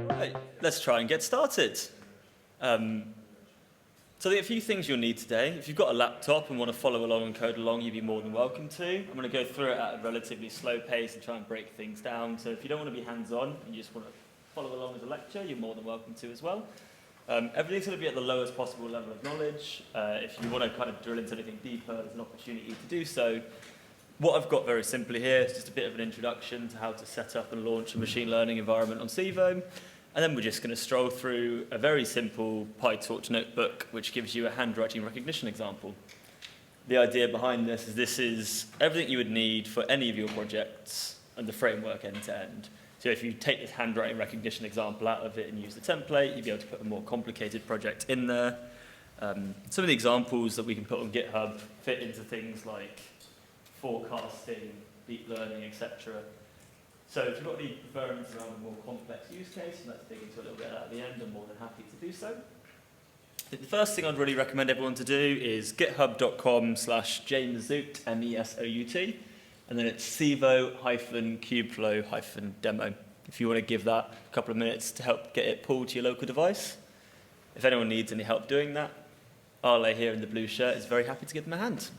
Right, let's try and get started. So there are a few things you'll need today. If you've got a laptop and want to follow along and code along, you'd be more than welcome to. I'm going to go through it at a relatively slow pace and try and break things down. So if you don't want to be hands-on and you just want to follow along as a lecture, you're more than welcome to as well. Everything's going to be at the lowest possible level of knowledge. If you want to kind of drill into anything deeper, there's an opportunity to do so. What I've got very simply here is just a bit of an introduction to how to set up and launch a machine learning environment on Civo. And then we're just going to stroll through a very simple PyTorch notebook, which gives you a handwriting recognition example. The idea behind this is everything you would need for any of your projects and the framework end to end. So if you take this handwriting recognition example out of it and use the template, you'll be able to put a more complicated project in there. Some of the examples that we can put on GitHub fit into things like forecasting, deep learning, etc. So if you've got any preference around a more complex use case, and let's dig into a little bit at the end, I'm more than happy to do so. I think the first thing I'd really recommend everyone to do is github.com/jmesout, M-E-S-O-U-T, and then it's Civo-kubeflow-demo. If you want to give that a couple of minutes to help get it pulled to your local device. If anyone needs any help doing that, Arle here in the blue shirt is very happy to give them a hand.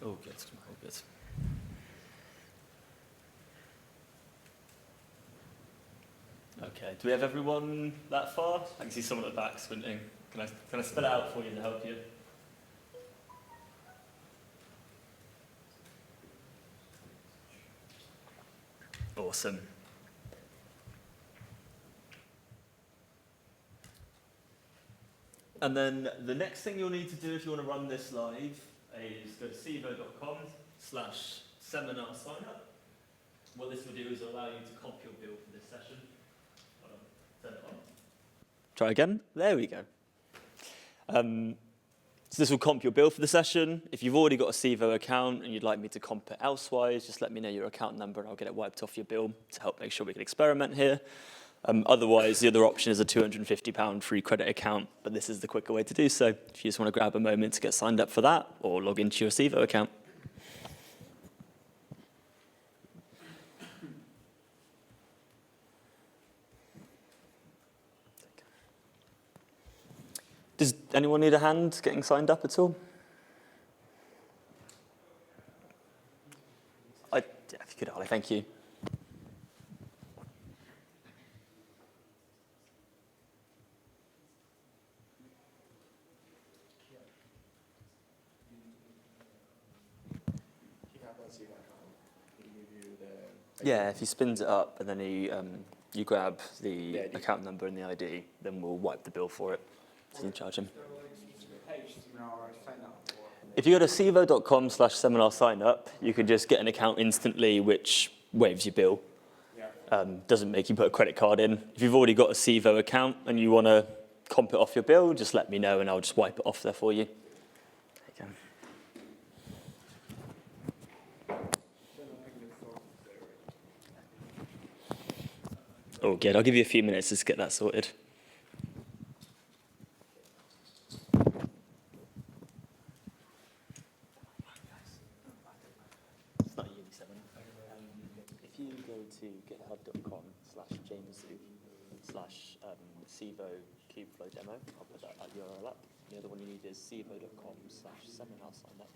All good, all good. Okay, do we have everyone that far? I can see someone at the back squinting. Can I spell it out for you to help you? Awesome. And then the next thing you'll need to do if you want to run this live is go to civo.com/seminar signup. What this will do is allow you to comp your build for this session. Hold on, turn it on. Try again. There we go. So this will comp your build for the session. If you've already got a Civo account and you'd like me to comp it elsewise, just let me know your account number and I'll get it wiped off your build to help make sure we can experiment here. Otherwise, the other option is a £250 free credit account, but this is the quicker way to do so if you just want to grab a moment to get signed up for that or log into your Civo account. Does anyone need a hand getting signed up at all? Yeah, if you could, Ollie, thank you. Yeah, if he spins it up and then you grab the account number and the ID, then we'll wipe the bill for it. So you can charge him. If you go to civo.com/seminar signup, you can just get an account instantly, which waives your bill. Doesn't make you put a credit card in. If you've already got a Civo account and you want to comp it off your bill, just let me know and I'll just wipe it off there for you. There you go. Oh, good. I'll give you a few minutes to get that sorted. It's not Uni 7. If you go to github.com/jmesout/Civo-kubeflow-demo, I'll put that URL up. The other one you need is civo.com/seminar signup.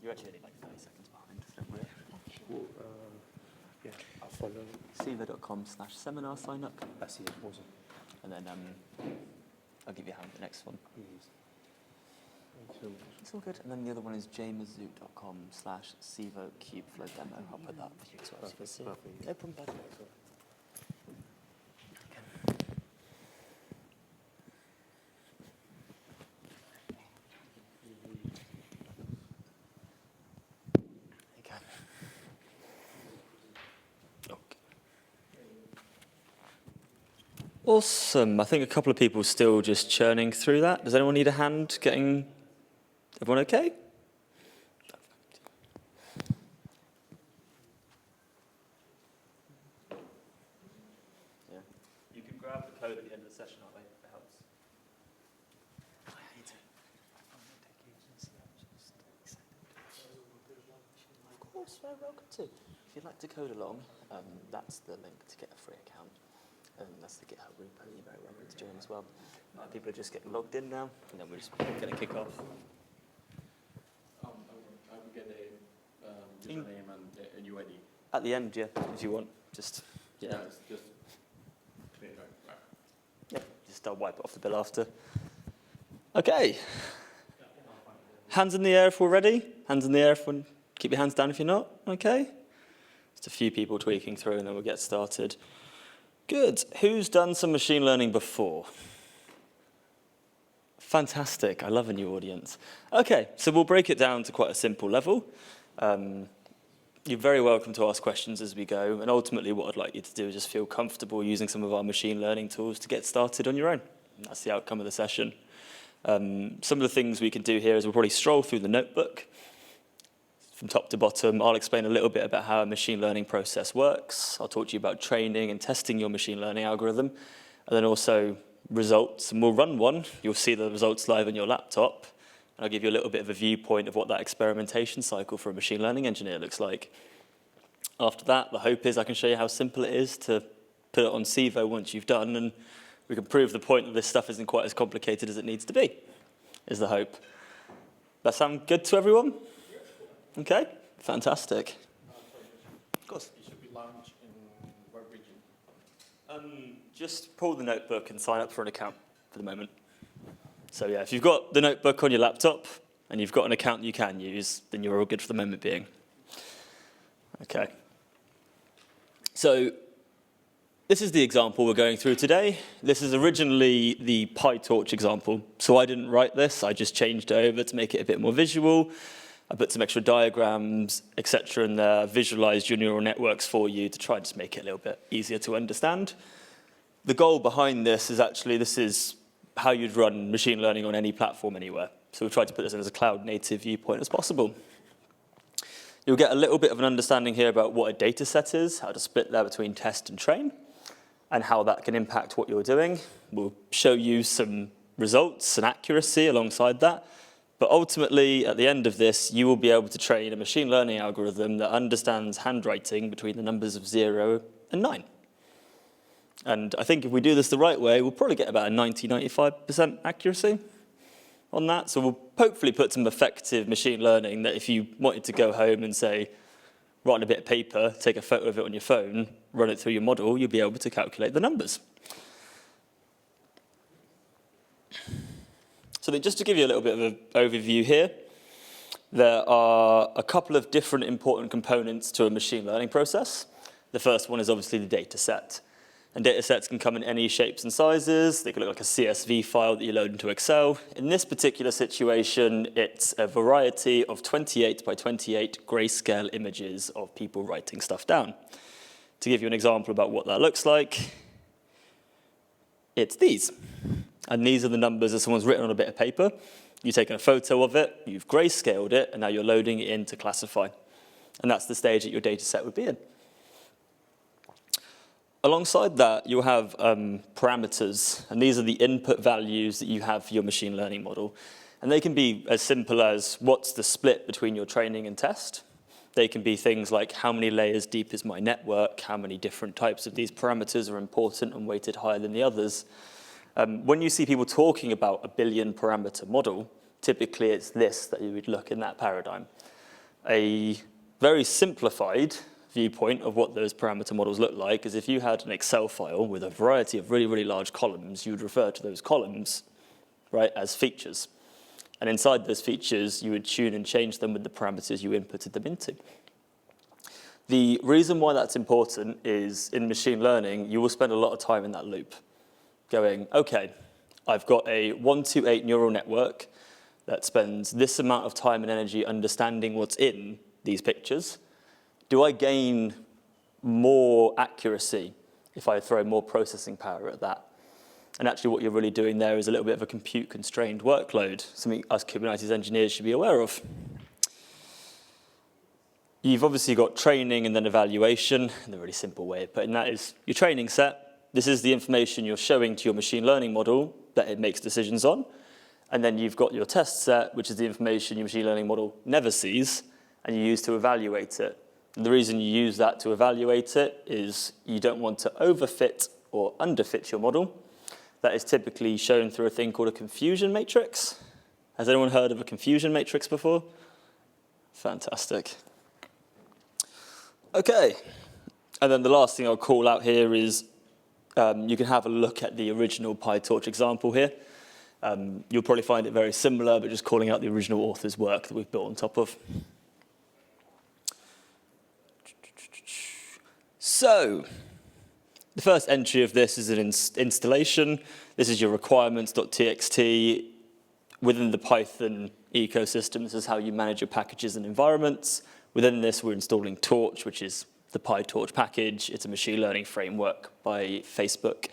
You're actually only like 30 seconds behind, so don't worry. Yeah, I'll follow. civo.com/seminar signup. I see it, awesome. And then I'll give you a hand with the next one. It's all good. And then the other one is jmesout.com/Civo-kubeflow-demo. I'll put that for you as well. Perfect, So perfect. no problem, bud. Awesome. I think a couple of people still just churning through that. Does anyone need a hand getting everyone okay? Yeah. You can grab the code at the end of the session, I think it helps. Of course, very welcome to. If you'd like to code along, that's the link to get a free account. That's the GitHub repo. You're very welcome to join as well. People are just getting logged in now, and then we're just going to kick off. I will get a username and a UID. At the end, yeah, if you want. Just, yeah. Yeah, it's just right. Yeah, just wipe it off the bill after. Okay. Hands in the air if we're ready. Hands in the air if we're... Keep your hands down if you're not. Okay. Just a few people tweaking through, and then we'll get started. Good. Who's done some machine learning before? Fantastic. I love a new audience. Okay, so we'll break it down to quite a simple level. You're very welcome to ask questions as we go, and ultimately what I'd like you to do is just feel comfortable using some of our machine learning tools to get started on your own. And that's the outcome of the session. Some of the things we can do here is we'll probably stroll through the notebook. From top to bottom, I'll explain a little bit about how a machine learning process works. I'll talk to you about training and testing your machine learning algorithm, and then also results. And we'll run one. You'll see the results live on your laptop. And I'll give you a little bit of a viewpoint of what that experimentation cycle for a machine learning engineer looks like. After that, the hope is I can show you how simple it is to put it on Civo once you've done, and we can prove the point that this stuff isn't quite as complicated as it needs to be, is the hope. That sound good to everyone? Okay, fantastic. Of course. It should be launched in what region? Just pull the notebook and sign up for an account for the moment. So yeah, if you've got the notebook on your laptop and you've got an account you can use, then you're all good for the moment being. Okay. So this is the example we're going through today. This is originally the PyTorch example. So I didn't write this, I just changed it over to make it a bit more visual. I put some extra diagrams, etc., in there, visualized your neural networks for you to try and just make it a little bit easier to understand. The goal behind this is how you'd run machine learning on any platform anywhere. So we've tried to put this in as a cloud-native viewpoint as possible. You'll get a little bit of an understanding here about what a data set is, how to split that between test and train, and how that can impact what you're doing. We'll show you some results and accuracy alongside that. But ultimately, at the end of this, you will be able to train a machine learning algorithm that understands handwriting between the numbers of 0 and 9. And I think if we do this the right way, we'll probably get about a 90–95% accuracy on that. So we'll hopefully put some effective machine learning that if you wanted to go home and say, write on a bit of paper, take a photo of it on your phone, run it through your model, you'll be able to calculate the numbers. So just to give you a little bit of an overview here, there are a couple of different important components to a machine learning process. The first one is obviously the data set. And data sets can come in any shapes and sizes. They can look like a CSV file that you load into Excel. In this particular situation, it's a variety of 28 by 28 grayscale images of people writing stuff down. To give you an example about what that looks like, it's these. And these are the numbers that someone's written on a bit of paper. You've taken a photo of it, you've grayscaled it, and now you're loading it in to classify. And that's the stage that your data set would be in. Alongside that, you'll have parameters, and these are the input values that you have for your machine learning model. And they can be as simple as what's the split between your training and test. They can be things like how many layers deep is my network, how many different types of these parameters are important and weighted higher than the others. When you see people talking about a billion parameter model, typically it's this that you would look in that paradigm. A very simplified viewpoint of what those parameter models look like is if you had an Excel file with a variety of really, really large columns, you would refer to those columns, right, as features. And inside those features, you would tune and change them with the parameters you inputted them into. The reason why that's important is in machine learning, you will spend a lot of time in that loop going, okay, I've got a 128 neural network that spends this amount of time and energy understanding what's in these pictures. Do I gain more accuracy if I throw more processing power at that? And actually what you're really doing there is a little bit of a compute-constrained workload, something us Kubernetes engineers should be aware of. You've obviously got training and then evaluation. And the really simple way of putting that is your training set. This is the information you're showing to your machine learning model that it makes decisions on. And then you've got your test set, which is the information your machine learning model never sees, and you use to evaluate it. And the reason you use that to evaluate it is you don't want to overfit or underfit your model. That is typically shown through a thing called a confusion matrix. Has anyone heard of a confusion matrix before? Fantastic. Okay, and then the last thing I'll call out here is you can have a look at the original PyTorch example here. You'll probably find it very similar, but just calling out the original author's work that we've built on top of. So, the first entry of this is an installation. This is your requirements.txt. Within the Python ecosystem, this is how you manage your packages and environments. Within this, we're installing Torch, which is the PyTorch package. It's a machine learning framework by Facebook.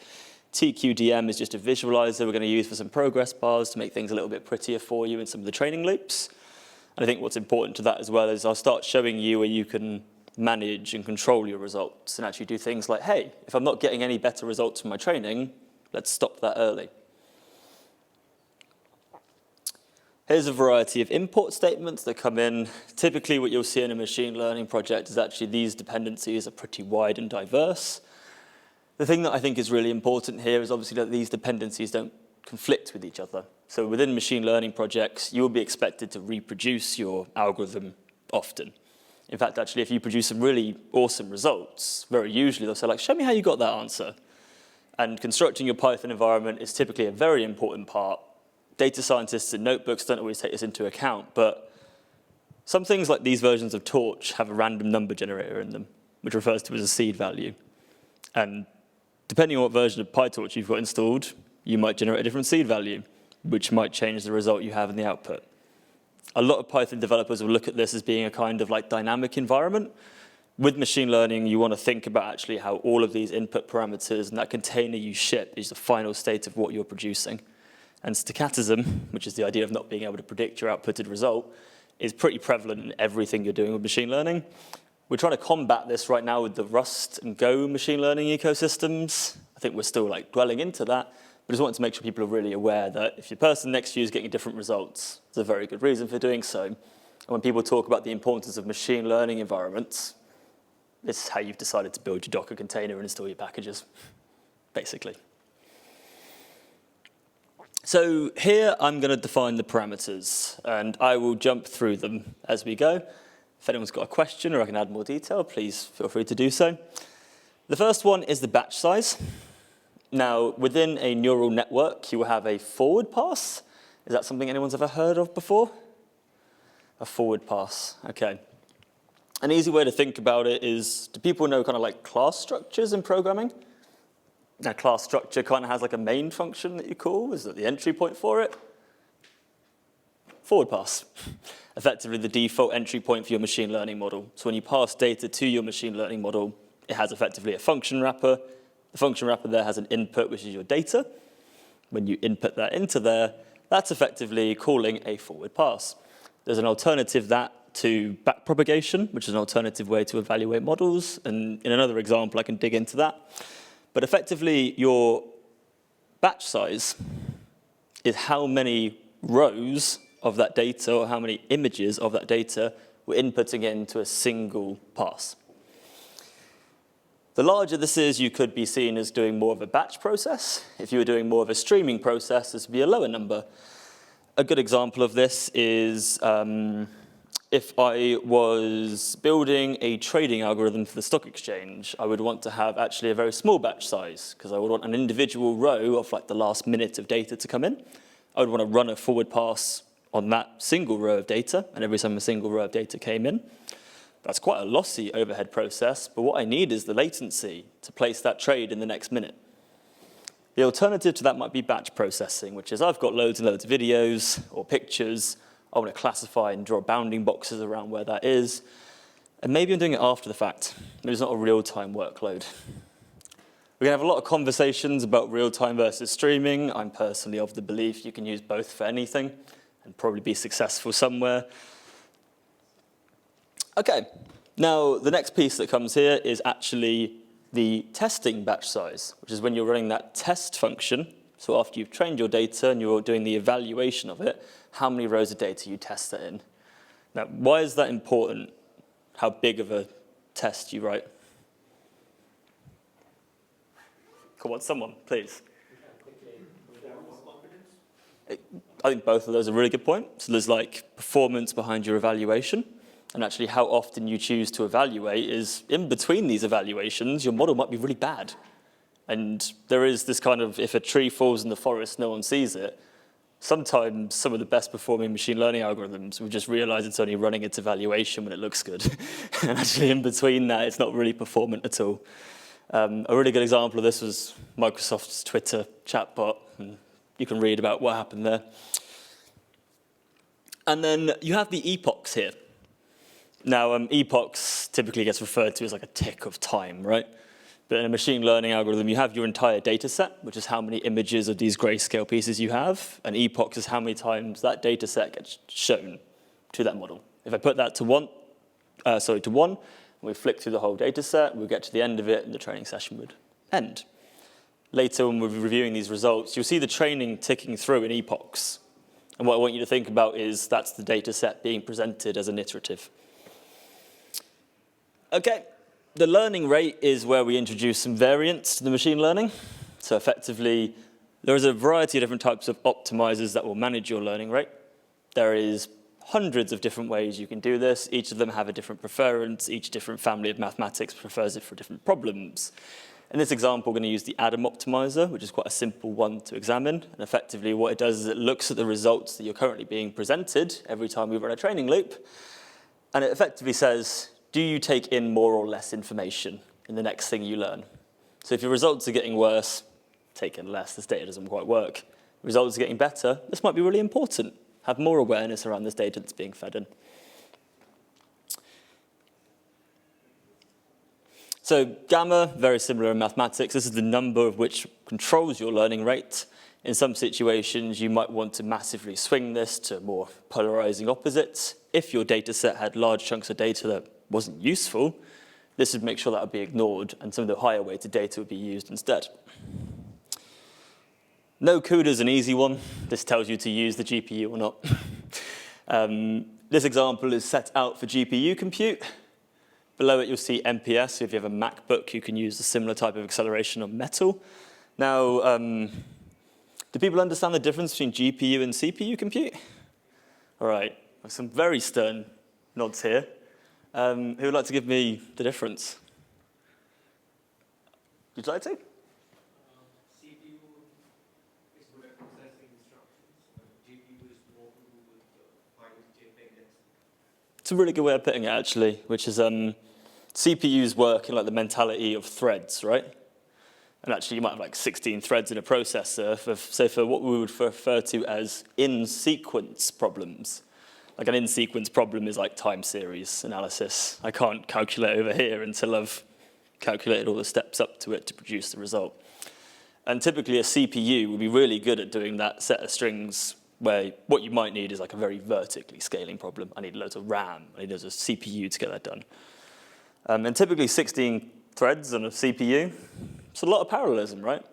TQDM is just a visualizer we're going to use for some progress bars to make things a little bit prettier for you in some of the training loops. And I think what's important to that as well is I'll start showing you where you can manage and control your results and actually do things like, hey, if I'm not getting any better results from my training, let's stop that early. Here's a variety of import statements that come in. Typically what you'll see in a machine learning project is actually these dependencies are pretty wide and diverse. The thing that I think is really important here is obviously that these dependencies don't conflict with each other. So within machine learning projects, you will be expected to reproduce your algorithm often. In fact, actually, if you produce some really awesome results, very usually they'll say, like, show me how you got that answer. And constructing your Python environment is typically a very important part. Data scientists in notebooks don't always take this into account, but some things like these versions of Torch have a random number generator in them, which refers to as a seed value. And depending on what version of PyTorch you've got installed, you might generate a different seed value, which might change the result you have in the output. A lot of Python developers will look at this as being a kind of like dynamic environment. With machine learning, you want to think about actually how all of these input parameters and that container you ship is the final state of what you're producing. And stochasticity, which is the idea of not being able to predict your outputted result, is pretty prevalent in everything you're doing with machine learning. We're trying to combat this right now with the Rust and Go machine learning ecosystems. I think we're still like dwelling into that, but I just wanted to make sure people are really aware that if your person next to you is getting different results, it's a very good reason for doing so. And when people talk about the importance of machine learning environments, this is how you've decided to build your Docker container and install your packages, basically. So here I'm going to define the parameters, and I will jump through them as we go. If anyone's got a question or I can add more detail, please feel free to do so. The first one is the batch size. Now, within a neural network, you will have a forward pass. Is that something anyone's ever heard of before? A forward pass, okay. An easy way to think about it is, do people know kind of like class structures in programming? Now, class structure kind of has like a main function that you call. Is that the entry point for it? Forward pass. Effectively the default entry point for your machine learning model. So when you pass data to your machine learning model, it has effectively a function wrapper. The function wrapper there has an input, which is your data. When you input that into there, that's effectively calling a forward pass. There's an alternative to backpropagation, which is an alternative way to evaluate models. And in another example, I can dig into that. But effectively, your batch size is how many rows of that data or how many images of that data we're inputting into a single pass. The larger this is, you could be seen as doing more of a batch process. If you were doing more of a streaming process, this would be a lower number. A good example of this is if I was building a trading algorithm for the stock exchange, I would want to have actually a very small batch size because I would want an individual row of like the last minute of data to come in. I would want to run a forward pass on that single row of data, and every time a single row of data came in. That's quite a lossy overhead process, but what I need is the latency to place that trade in the next minute. The alternative to that might be batch processing, which is I've got loads and loads of videos or pictures. I want to classify and draw bounding boxes around where that is. And maybe I'm doing it after the fact. Maybe it's not a real-time workload. We're going to have a lot of conversations about real-time versus streaming. I'm personally of the belief you can use both for anything and probably be successful somewhere. Okay, now the next piece that comes here is actually the testing batch size, which is when you're running that test function. So after you've trained your data and you're doing the evaluation of it, how many rows of data you test that in. Now, why is that important? How big of a test you write? Come on, someone, please. I think both of those are really good points. So there's like performance behind your evaluation, and actually how often you choose to evaluate is in between these evaluations, your model might be really bad. And there is this kind of, if a tree falls in the forest, no one sees it. Sometimes some of the best performing machine learning algorithms will just realize it's only running its evaluation when it looks good. And actually in between that, it's not really performant at all. A really good example of this was Microsoft's Twitter chatbot. And you can read about what happened there. And then you have the epochs here. Now, epochs typically gets referred to as like a tick of time, right? But in a machine learning algorithm, you have your entire data set, which is how many images of these grayscale pieces you have. And epochs is how many times that data set gets shown to that model. If I put that to one, and we flick through the whole data set, we'll get to the end of it, and the training session would end. Later, when we're reviewing these results, you'll see the training ticking through in epochs. And what I want you to think about is that's the data set being presented as an iterative. Okay, the learning rate is where we introduce some variance to the machine learning. So effectively, there is a variety of different types of optimizers that will manage your learning rate. There is hundreds of different ways you can do this. Each of them have a different preference. Each different family of mathematics prefers it for different problems. In this example, we're going to use the Adam optimizer, which is quite a simple one to examine. And effectively, what it does is it looks at the results that you're currently being presented every time we run a training loop. And it effectively says, do you take in more or less information in the next thing you learn? So if your results are getting worse, take in less. This data doesn't quite work. Results are getting better. This might be really important. Have more awareness around this data that's being fed in. So gamma, very similar in mathematics. This is the number of which controls your learning rate. In some situations, you might want to massively swing this to more polarizing opposites. If your data set had large chunks of data that wasn't useful, this would make sure that would be ignored, and some of the higher weighted data would be used instead. No CUDA is an easy one. This tells you to use the GPU or not. This example is set out for GPU compute. Below it, you'll see MPS. So if you have a MacBook, you can use a similar type of acceleration on Metal. Now, do people understand the difference between GPU and CPU compute? All right, some very stern nods here. Who would like to give me the difference? Would you like to? CPU is good at processing instructions, and GPU is more to do with finding JPEG density. It's a really good way of putting it, actually, which is CPUs work in like the mentality of threads, right? And actually, you might have like 16 threads in a processor. So for what we would refer to as in-sequence problems, like an in-sequence problem is like time series analysis. I can't calculate over here until I've calculated all the steps up to it to produce the result. And typically, a CPU would be really good at doing that set of strings where what you might need is like a very vertically scaling problem. I need loads of RAM. I need loads of CPU to get that done. And typically 16 threads on a CPU, it's a lot of parallelism, right?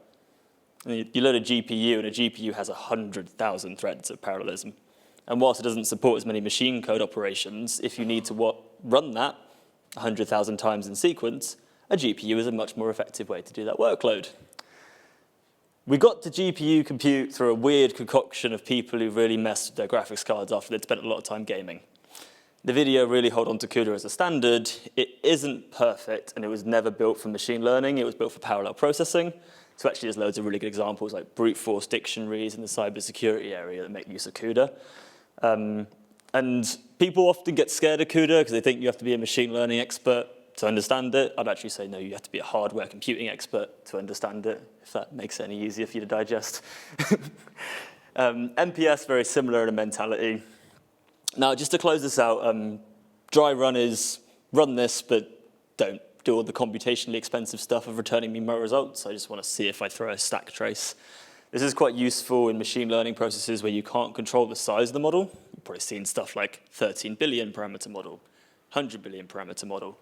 And you load a GPU, and a GPU has 100,000 threads of parallelism. And whilst it doesn't support as many machine code operations, if you need to run that 100,000 times in sequence, a GPU is a much more effective way to do that workload. We got to GPU compute through a weird concoction of people who really messed with their graphics cards after they'd spent a lot of time gaming. The video really hold on to CUDA as a standard. It isn't perfect, and it was never built for machine learning. It was built for parallel processing. So actually, there's loads of really good examples like brute force dictionaries in the cybersecurity area that make use of CUDA. And people often get scared of CUDA because they think you have to be a machine learning expert to understand it. I'd actually say, no, you have to be a hardware computing expert to understand it, if that makes it any easier for you to digest. MPS, very similar in a mentality. Now, just to close this out, dry run is run this, but don't do all the computationally expensive stuff of returning me my results. I just want to see if I throw a stack trace. This is quite useful in machine learning processes where you can't control the size of the model. You've probably seen stuff like 13 billion parameter model, 100 billion parameter model.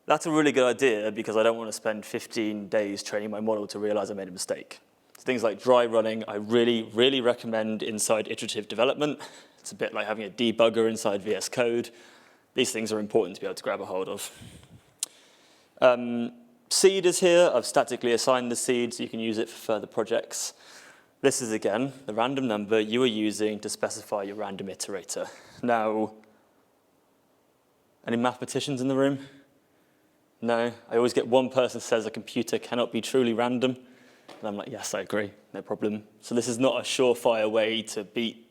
That's a really good idea because I don't want to spend 15 days training my model to realize I made a mistake. So things like dry running, I really, really recommend inside iterative development. It's a bit like having a debugger inside VS Code. These things are important to be able to grab a hold of. Seed is here. I've statically assigned the seed so you can use it for further projects. This is, again, the random number you are using to specify your random iterator. Now, any mathematicians in the room? No? I always get one person who says a computer cannot be truly random. And I'm like, yes, I agree, no problem. So this is not a surefire way to beat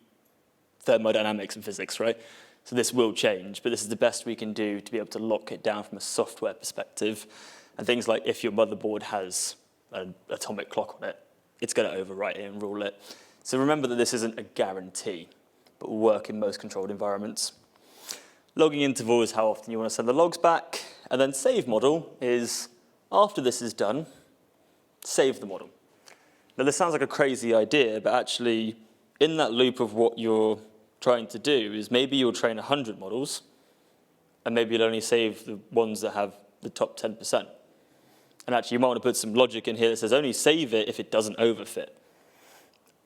thermodynamics and physics, right? So this will change, but this is the best we can do to be able to lock it down from a software perspective. And things like if your motherboard has an atomic clock on it, it's going to overwrite it and rule it. So remember that this isn't a guarantee, but will work in most controlled environments. Logging interval is how often you want to send the logs back. And then save model is, after this is done, save the model. Now this sounds like a crazy idea, but actually in that loop of what you're trying to do is maybe you'll train 100 models, and maybe you'll only save the ones that have the top 10%. And actually you might want to put some logic in here that says only save it if it doesn't overfit.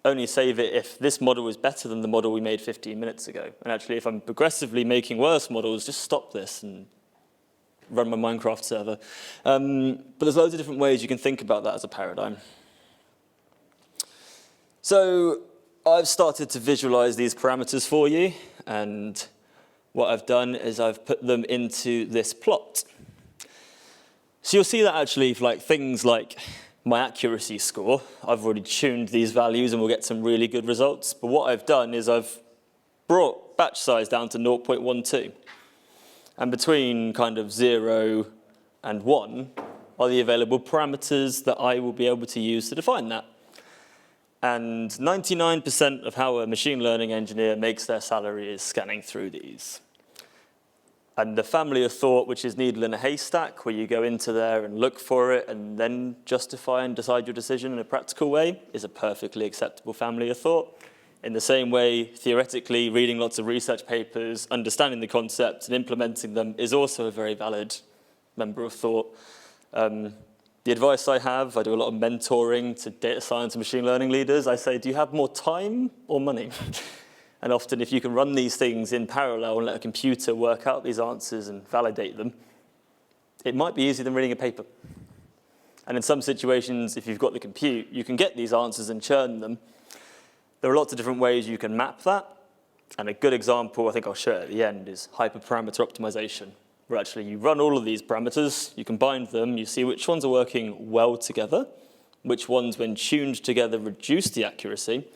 Only save it if this model is better than the model we made 15 minutes ago. And actually if I'm progressively making worse models, just stop this and run my Minecraft server. But there's loads of different ways you can think about that as a paradigm. So I've started to visualize these parameters for you, and what I've done is I've put them into this plot. So you'll see that actually for like things like my accuracy score, I've already tuned these values and we'll get some really good results. But what I've done is I've brought batch size down to 0.12. And between kind of 0 and 1 are the available parameters that I will be able to use to define that. And 99% of how a machine learning engineer makes their salary is scanning through these. And the family of thought, which is needle in a haystack, where you go into there and look for it and then justify and decide your decision in a practical way, is a perfectly acceptable family of thought. In the same way, theoretically, reading lots of research papers, understanding the concepts and implementing them is also a very valid member of thought. The advice I have, I do a lot of mentoring to data science and machine learning leaders. I say, do you have more time or money? And often if you can run these things in parallel and let a computer work out these answers and validate them, it might be easier than reading a paper. And in some situations, if you've got the compute, you can get these answers and churn them. There are lots of different ways you can map that. And a good example, I think I'll show it at the end, is hyperparameter optimization, where actually you run all of these parameters, you combine them, you see which ones are working well together, which ones, when tuned together, reduce the accuracy.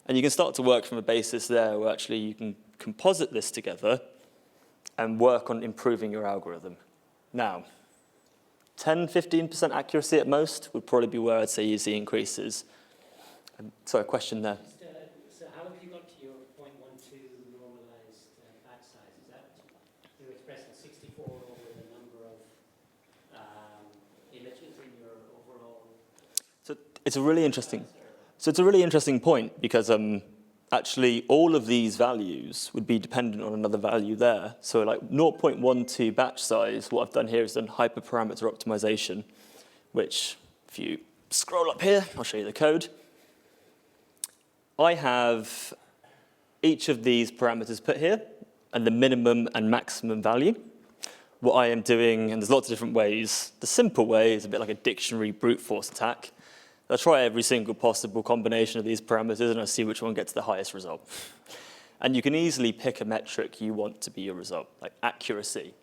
And you can start to work from a basis there where actually you can composite this together and work on improving your algorithm. Now, 10, 15% accuracy at most would probably be where I'd say you see increases. Sorry, a question there. So how have you got to your 0.12 normalized batch size? Is that you express in 64 over the number of images in your overall? So it's a really interesting point because actually all of these values would be dependent on another value there. So like 0.12 batch size, what I've done here is done hyperparameter optimization, which if you scroll up here, I'll show you the code. I have each of these parameters put here and the minimum and maximum value. What I am doing, and there's lots of different ways, the simple way is a bit like a dictionary brute force attack. I'll try every single possible combination of these parameters and I'll see which one gets the highest result. And you can easily pick a metric you want to be your result, like accuracy,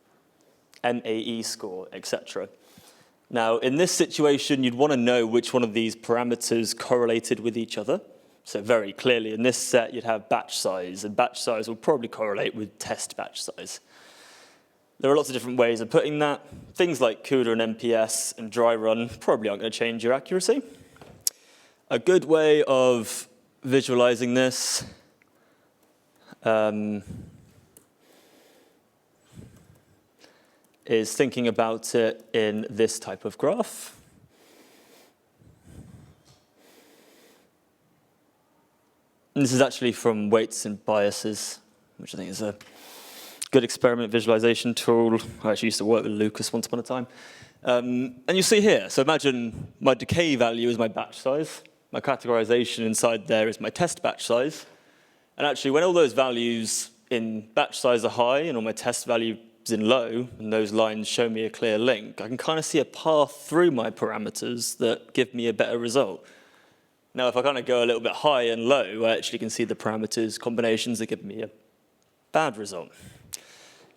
MAE score, etc. Now, in this situation, you'd want to know which one of these parameters correlated with each other. So very clearly, in this set, you'd have batch size, and batch size will probably correlate with test batch size. There are lots of different ways of putting that. Things like CUDA and MPS and dry run probably aren't going to change your accuracy. A good way of visualizing this is thinking about it in this type of graph. And this is actually from weights and biases, which I think is a good experiment visualization tool. I actually used to work with Lucas once upon a time. And you see here, so imagine my decay value is my batch size. My categorization inside there is my test batch size. And actually, when all those values in batch size are high and all my test values in low, and those lines show me a clear link, I can kind of see a path through my parameters that give me a better result. Now, if I kind of go a little bit high and low, I actually can see the parameters combinations that give me a bad result.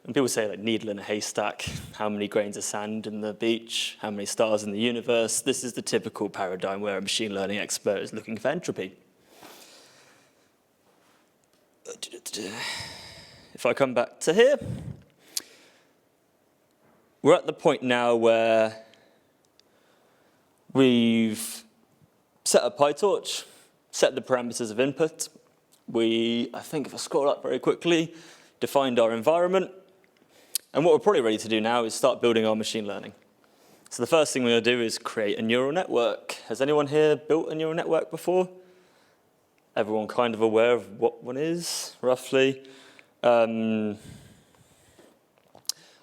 And people say, like, needle in a haystack, how many grains of sand in the beach, how many stars in the universe. This is the typical paradigm where a machine learning expert is looking for entropy. If I come back to here, we're at the point now where we've set up PyTorch, set the parameters of input. I think if I scroll up very quickly, defined our environment. And what we're probably ready to do now is start building our machine learning. So the first thing we're going to do is create a neural network. Has anyone here built a neural network before? Everyone kind of aware of what one is, roughly? I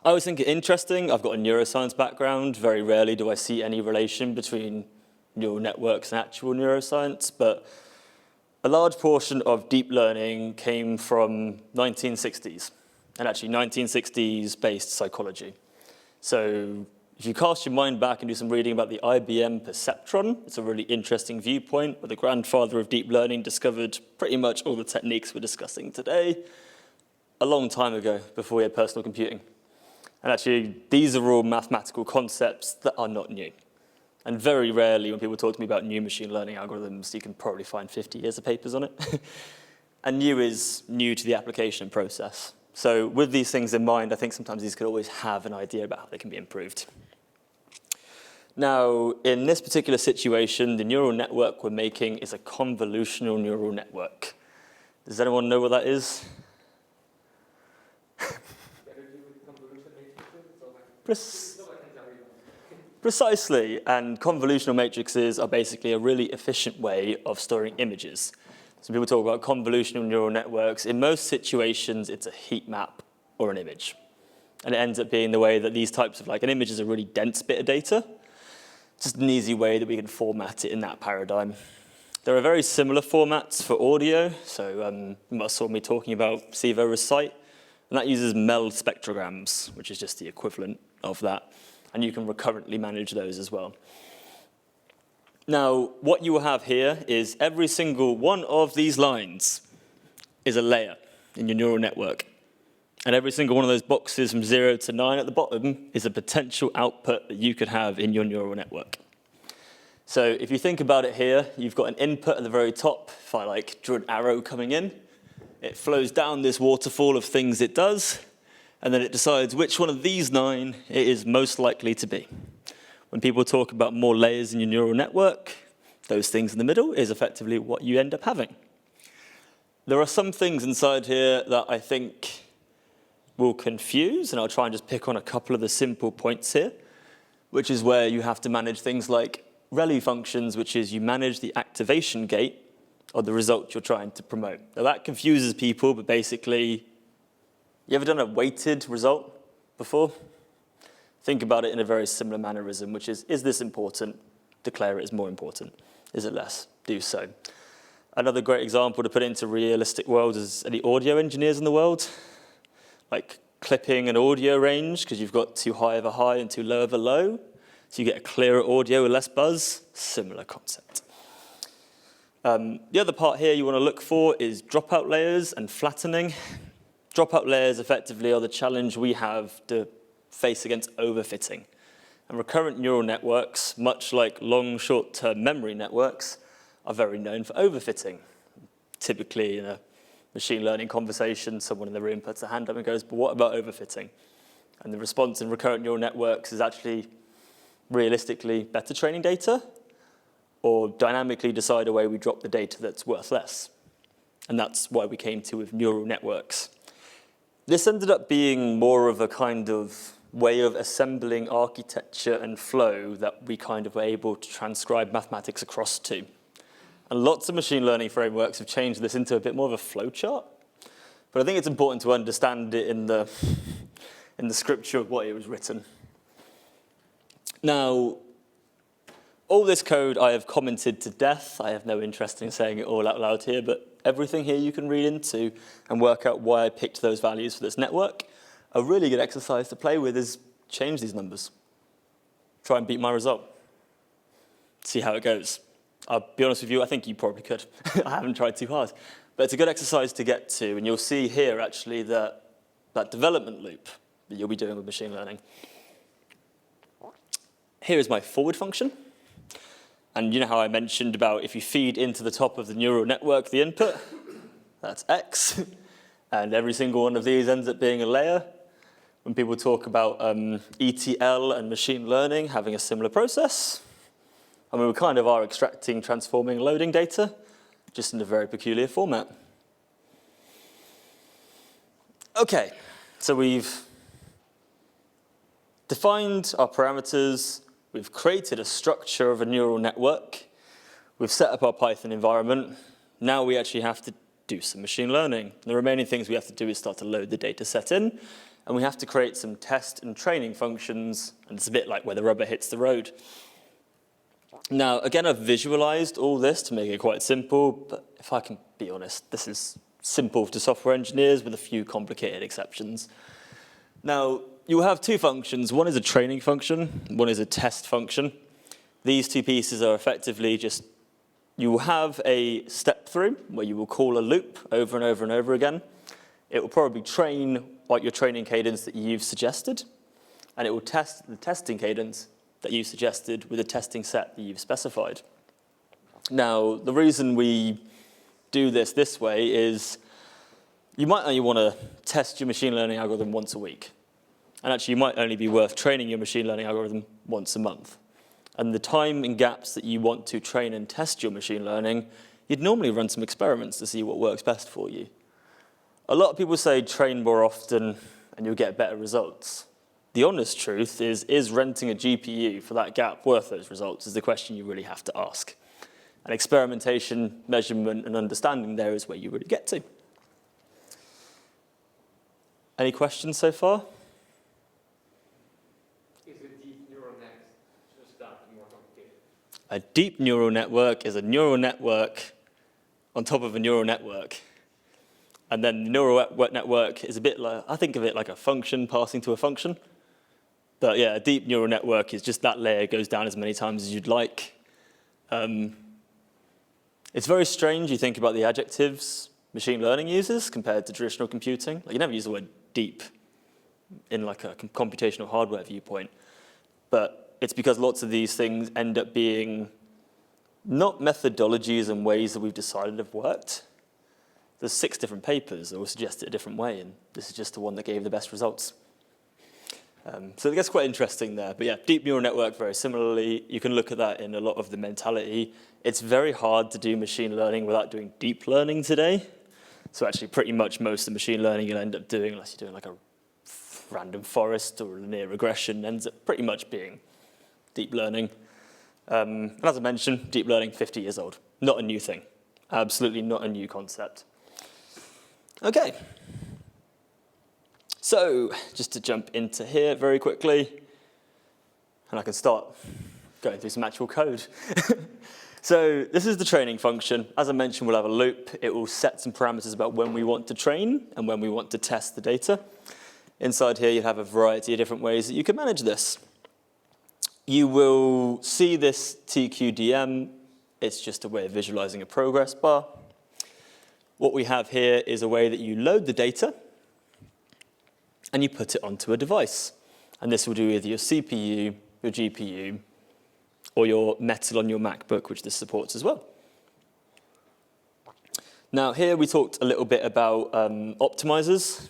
always think it interesting. I've got a neuroscience background. Very rarely do I see any relation between neural networks and actual neuroscience, but a large portion of deep learning came from 1960s, and actually 1960s-based psychology. So if you cast your mind back and do some reading about the IBM perceptron, it's a really interesting viewpoint where the grandfather of deep learning discovered pretty much all the techniques we're discussing today a long time ago, before we had personal computing. And actually, these are all mathematical concepts that are not new. And very rarely, when people talk to me about new machine learning algorithms, you can probably find 50 years of papers on it. And new is new to the application process. So with these things in mind, I think sometimes these could always have an idea about how they can be improved. Now, in this particular situation, the neural network we're making is a convolutional neural network. Does anyone know what that is? Precisely, and convolutional matrices are basically a really efficient way of storing images. So people talk about convolutional neural networks. In most situations, it's a heat map or an image. And it ends up being the way that these types of, like, an image is a really dense bit of data. Just an easy way that we can format it in that paradigm. There are very similar formats for audio. So you must have saw me talking about Civo Recite. And that uses MELD spectrograms, which is just the equivalent of that. And you can recurrently manage those as well. Now, what you will have here is every single one of these lines is a layer in your neural network. And every single one of those boxes from 0 to 9 at the bottom is a potential output that you could have in your neural network. So if you think about it here, you've got an input at the very top. If I drew an arrow coming in, it flows down this waterfall of things it does, and then it decides which one of these 9 it is most likely to be. When people talk about more layers in your neural network, those things in the middle is effectively what you end up having. There are some things inside here that I think will confuse, and I'll try and just pick on a couple of the simple points here, which is where you have to manage things like ReLU functions, which is you manage the activation gate of the result you're trying to promote. Now that confuses people, but basically, you ever done a weighted result before? Think about it in a very similar mannerism, which is this important? Declare it as more important. Is it less? Do so. Another great example to put into realistic worlds is any audio engineers in the world, like clipping an audio range because you've got too high of a high and too low of a low, so you get a clearer audio with less buzz. Similar concept. The other part here you want to look for is dropout layers and flattening. Dropout layers effectively are the challenge we have to face against overfitting. And recurrent neural networks, much like long short-term memory networks, are very known for overfitting. Typically in a machine learning conversation, someone in the room puts a hand up and goes, but what about overfitting? And the response in recurrent neural networks is actually realistically better training data or dynamically decide a way we drop the data that's worth less. And that's why we came to with neural networks. This ended up being more of a kind of way of assembling architecture and flow that we kind of were able to transcribe mathematics across to. And lots of machine learning frameworks have changed this into a bit more of a flow chart. But I think it's important to understand it in the scripture of what it was written. Now, all this code I have commented to death. I have no interest in saying it all out loud here, but everything here you can read into and work out why I picked those values for this network. A really good exercise to play with is change these numbers. Try and beat my result. See how it goes. I'll be honest with you, I think you probably could. I haven't tried too hard. But it's a good exercise to get to, and you'll see here actually that development loop that you'll be doing with machine learning. Here is my forward function. And you know how I mentioned about if you feed into the top of the neural network the input, that's X. And every single one of these ends up being a layer. When people talk about ETL and machine learning having a similar process, I mean, we kind of are extracting, transforming, loading data, just in a very peculiar format. OK, so we've defined our parameters. We've created a structure of a neural network. We've set up our Python environment. Now we actually have to do some machine learning. The remaining things we have to do is start to load the data set in, and we have to create some test and training functions, and it's a bit like where the rubber hits the road. Now, again, I've visualized all this to make it quite simple, but if I can be honest, this is simple to software engineers with a few complicated exceptions. Now, you have two functions. One is a training function, one is a test function. These two pieces are effectively just, you will have a step through where you will call a loop over and over and over again. It will probably train like your training cadence that you've suggested, and it will test the testing cadence that you suggested with a testing set that you've specified. Now, the reason we do this way is you might only want to test your machine learning algorithm once a week. And actually, you might only be worth training your machine learning algorithm once a month. And the time and gaps that you want to train and test your machine learning, you'd normally run some experiments to see what works best for you. A lot of people say train more often and you'll get better results. The honest truth is renting a GPU for that gap worth those results is the question you really have to ask. And experimentation, measurement, and understanding there is where you really get to. Any questions so far? Is a deep neural net just that more complicated? A deep neural network is a neural network on top of a neural network. And then the neural network is a bit like, I think of it like a function passing to a function. But yeah, a deep neural network is just that layer goes down as many times as you'd like. It's very strange, you think about the adjectives machine learning uses compared to traditional computing. Like, you never use the word deep in like a computational hardware viewpoint. But it's because lots of these things end up being not methodologies and ways that we've decided have worked. There's 6 different papers that will suggest it a different way, and this is just the one that gave the best results. So it gets quite interesting there. But yeah, deep neural network, very similarly, you can look at that in a lot of the mentality. It's very hard to do machine learning without doing deep learning today. So actually pretty much most of the machine learning you'll end up doing, unless you're doing like a random forest or linear regression, ends up pretty much being deep learning. And as I mentioned, deep learning, 50 years old. Not a new thing. Absolutely not a new concept. Okay. So just to jump into here very quickly, and I can start going through some actual code. So this is the training function. As I mentioned, we'll have a loop. It will set some parameters about when we want to train and when we want to test the data. Inside here, you have a variety of different ways that you can manage this. You will see this TQDM. It's just a way of visualizing a progress bar. What we have here is a way that you load the data and you put it onto a device. And this will do with your CPU, your GPU, or your Metal on your MacBook, which this supports as well. Now here we talked a little bit about optimizers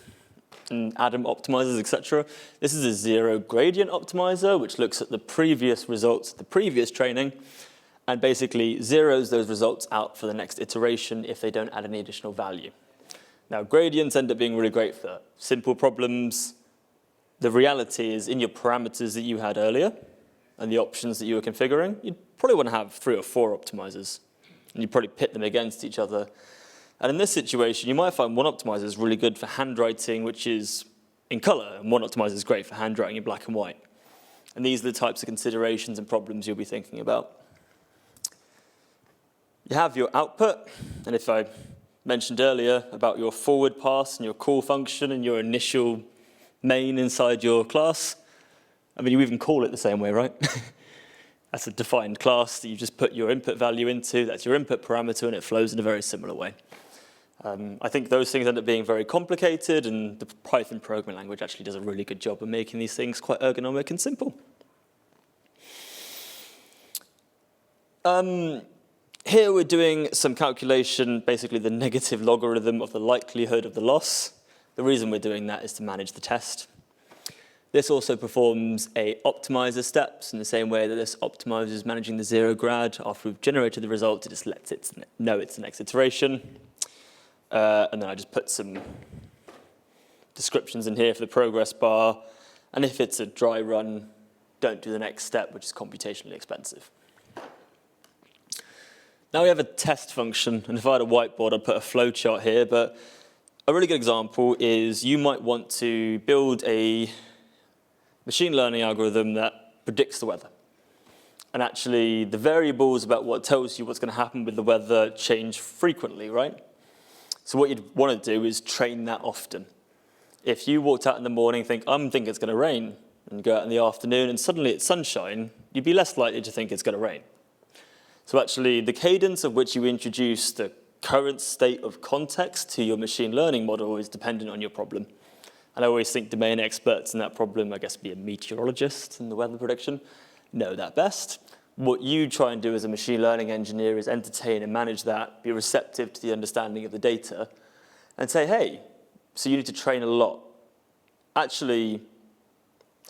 and Adam optimizers, etc. This is a zero gradient optimizer, which looks at the previous results, the previous training, and basically zeroes those results out for the next iteration if they don't add any additional value. Now, gradients end up being really great for simple problems, the reality is in your parameters that you had earlier and the options that you were configuring, you'd probably want to have 3 or 4 optimizers. And you'd probably pit them against each other. And in this situation, you might find one optimizer is really good for handwriting, which is in color, and one optimizer is great for handwriting in black and white. And these are the types of considerations and problems you'll be thinking about. You have your output, and if I mentioned earlier about your forward pass and your call function and your initial main inside your class, I mean, you even call it the same way, right? That's a defined class that you just put your input value into. That's your input parameter, and it flows in a very similar way. I think those things end up being very complicated, and the Python programming language actually does a really good job of making these things quite ergonomic and simple. Here we're doing some calculation, basically the negative logarithm of the likelihood of the loss. The reason we're doing that is to manage the test. This also performs a optimizer steps in the same way that this optimizer is managing the zero grad. After we've generated the result, it just lets it know it's the next iteration. And then I just put some descriptions in here for the progress bar. And if it's a dry run, don't do the next step, which is computationally expensive. Now we have a test function, and if I had a whiteboard, I'd put a flow chart here, but a really good example is you might want to build a machine learning algorithm that predicts the weather. And actually, the variables about what tells you what's going to happen with the weather change frequently, right? So what you'd want to do is train that often. If you walked out in the morning and think, I'm thinking it's going to rain, and go out in the afternoon and suddenly it's sunshine, you'd be less likely to think it's going to rain. So actually, the cadence of which you introduce the current state of context to your machine learning model is dependent on your problem. And I always think domain experts in that problem, I guess be a meteorologist in the weather prediction, know that best. What you try and do as a machine learning engineer is entertain and manage that, be receptive to the understanding of the data, and say, hey, so you need to train a lot. Actually,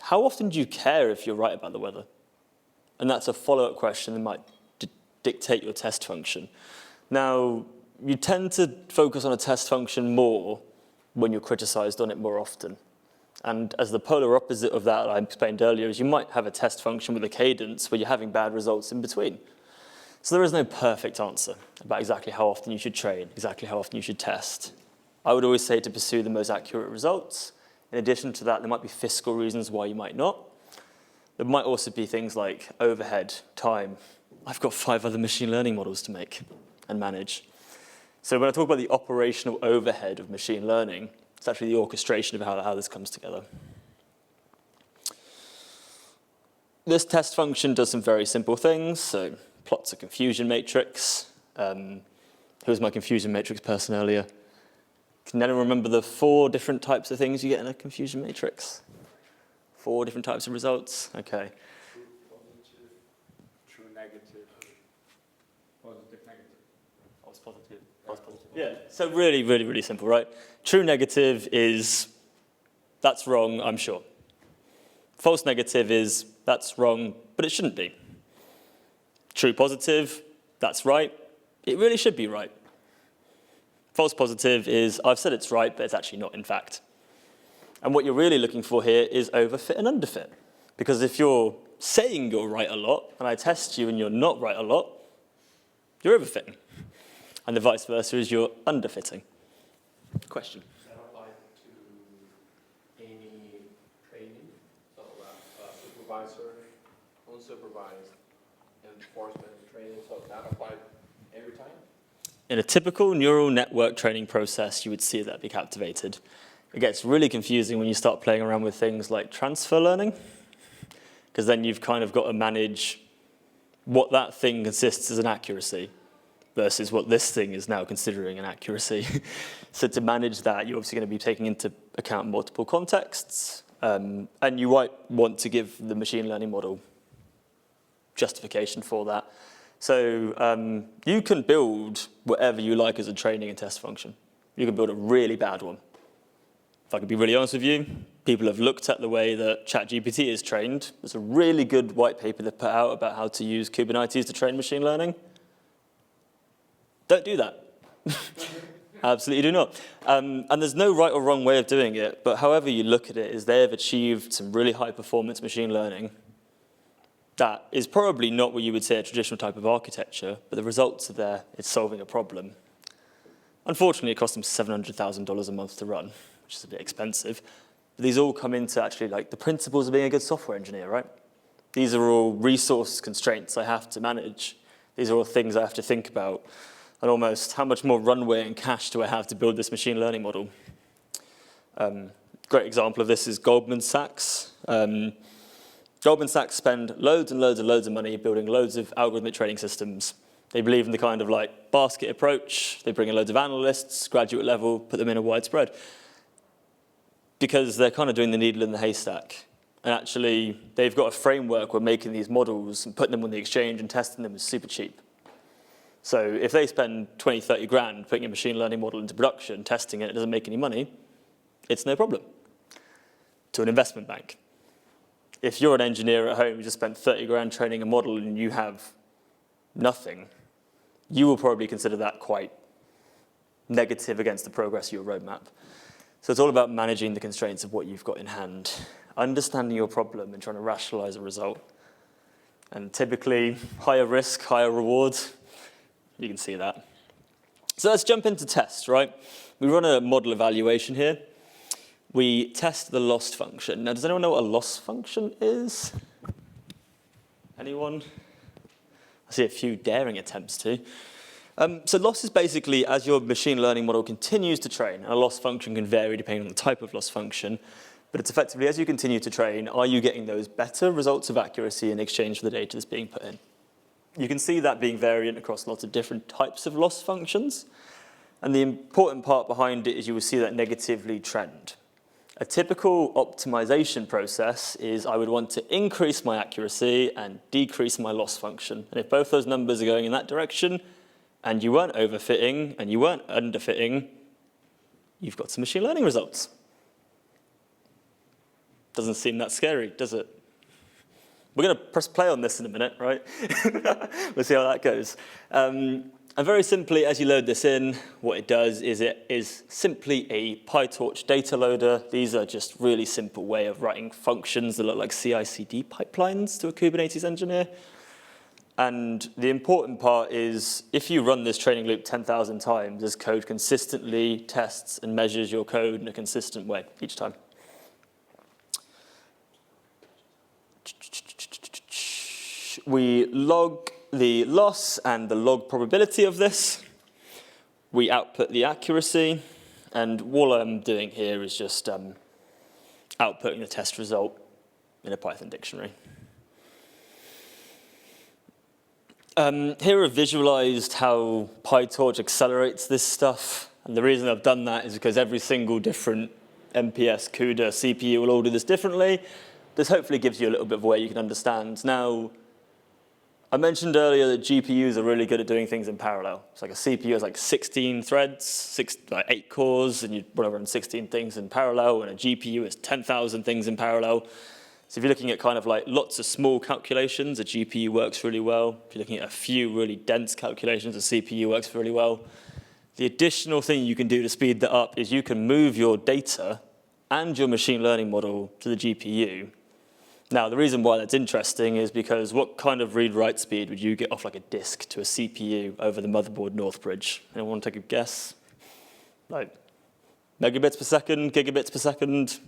how often do you care if you're right about the weather? And that's a follow-up question that might dictate your test function. Now, you tend to focus on a test function more when you're criticized on it more often. And as the polar opposite of that I explained earlier is you might have a test function with a cadence where you're having bad results in between. So there is no perfect answer about exactly how often you should train, exactly how often you should test. I would always say to pursue the most accurate results. In addition to that, there might be fiscal reasons why you might not. There might also be things like overhead, time. I've got 5 other machine learning models to make and manage. So when I talk about the operational overhead of machine learning, it's actually the orchestration of how this comes together. This test function does some very simple things. So plots a confusion matrix. Who was my confusion matrix person earlier? Can anyone remember the 4 different types of things you get in a confusion matrix? 4 different types of results? Okay. True, negative, positive, negative. False positive. False positive. Yeah, so really, really, really simple, right? True negative is, that's wrong, I'm sure. False negative is, that's wrong, but it shouldn't be. True positive, that's right, it really should be right. False positive is, I've said it's right, but it's actually not in fact. And what you're really looking for here is overfit and underfit. Because if you're saying you're right a lot, and I test you and you're not right a lot, you're overfitting. And the vice versa is you're underfitting. Question? Does that apply to any training? So supervisor, unsupervised, enforcement training, so that applies every time? In a typical neural network training process, you would see that be captivated. It gets really confusing when you start playing around with things like transfer learning, because then you've kind of got to manage what that thing consists as an accuracy versus what this thing is now considering an accuracy. So to manage that, you're obviously going to be taking into account multiple contexts, and you might want to give the machine learning model justification for that. So you can build whatever you like as a training and test function. You can build a really bad one. If I could be really honest with you, people have looked at the way that ChatGPT is trained. There's a really good white paper they put out about how to use Kubernetes to train machine learning. Don't do that. Absolutely do not. And there's no right or wrong way of doing it, but however you look at it, is they have achieved some really high performance machine learning that is probably not what you would say a traditional type of architecture, but the results are there. It's solving a problem. Unfortunately, it costs them $700,000 a month to run, which is a bit expensive. But these all come into actually like the principles of being a good software engineer, right? These are all resource constraints I have to manage. These are all things I have to think about. And almost how much more runway and cash do I have to build this machine learning model? Great example of this is Goldman Sachs. Goldman Sachs spend loads and loads and loads of money building loads of algorithmic trading systems. They believe in the kind of like basket approach. They bring in loads of analysts, graduate level, put them in a widespread. Because they're kind of doing the needle in the haystack. And actually, they've got a framework where making these models and putting them on the exchange and testing them is super cheap. So if they spend 20, 30 grand putting a machine learning model into production, testing it, it doesn't make any money, it's no problem. To an investment bank. If you're an engineer at home who just spent 30 grand training a model and you have nothing, you will probably consider that quite negative against the progress of your roadmap. So it's all about managing the constraints of what you've got in hand, understanding your problem and trying to rationalize a result. And typically, higher risk, higher reward. You can see that. So let's jump into tests, right? We run a model evaluation here. We test the loss function. Now, does anyone know what a loss function is? Anyone? I see a few daring attempts to. So loss is basically as your machine learning model continues to train, and a loss function can vary depending on the type of loss function, but it's effectively as you continue to train, are you getting those better results of accuracy in exchange for the data that's being put in? You can see that being variant across lots of different types of loss functions, and the important part behind it is you will see that negatively trend. A typical optimization process is I would want to increase my accuracy and decrease my loss function. And if both those numbers are going in that direction, and you weren't overfitting and you weren't underfitting, you've got some machine learning results. Doesn't seem that scary, does it? We're going to press play on this in a minute, right? We'll see how that goes. And very simply, as you load this in, what it does is it is simply a PyTorch data loader. These are just really simple way of writing functions that look like CI/CD pipelines to a Kubernetes engineer. And the important part is if you run this training loop 10,000 times, this code consistently tests and measures your code in a consistent way each time. We log the loss and the log probability of this. We output the accuracy. And all I'm doing here is just outputting the test result in a Python dictionary. Here I've visualized how PyTorch accelerates this stuff. And the reason I've done that is because every single different MPS, CUDA, CPU will all do this differently. This hopefully gives you a little bit of a way you can understand. Now, I mentioned earlier that GPUs are really good at doing things in parallel. It's like a CPU has like 16 threads, 8 cores, and you want to run 16 things in parallel, and a GPU has 10,000 things in parallel. So if you're looking at kind of like lots of small calculations, a GPU works really well. If you're looking at a few really dense calculations, a CPU works really well. The additional thing you can do to speed that up is you can move your data and your machine learning model to the GPU. Now, the reason why that's interesting is because what kind of read-write speed would you get off like a disk to a CPU over the motherboard North Bridge? Anyone want to take a guess? Like megabits per second, gigabits per second,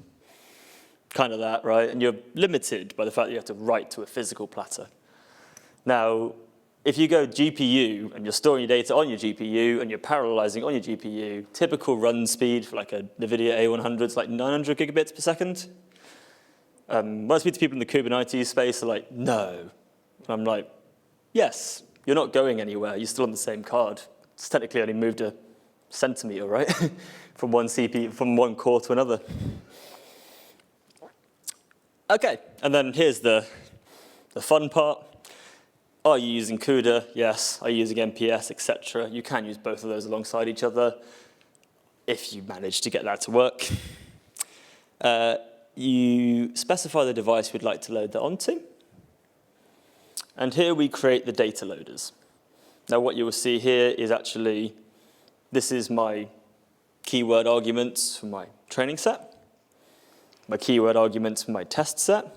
kind of that, right? And you're limited by the fact that you have to write to a physical platter. Now, if you go GPU and you're storing your data on your GPU and you're parallelizing on your GPU, typical run speed for like a NVIDIA A100 is like 900 gigabits per second. When I speak to people in the Kubernetes space, they're like, no. And I'm like, yes, you're not going anywhere. You're still on the same card. It's technically only moved a centimeter, right? from one CPU, from one core to another. Okay, and then here's the fun part. Are you using CUDA? Yes. Are you using MPS, etc.? You can use both of those alongside each other if you manage to get that to work. You specify the device you'd like to load that onto. And here we create the data loaders. Now what you will see here is actually, this is my keyword arguments for my training set, my keyword arguments for my test set.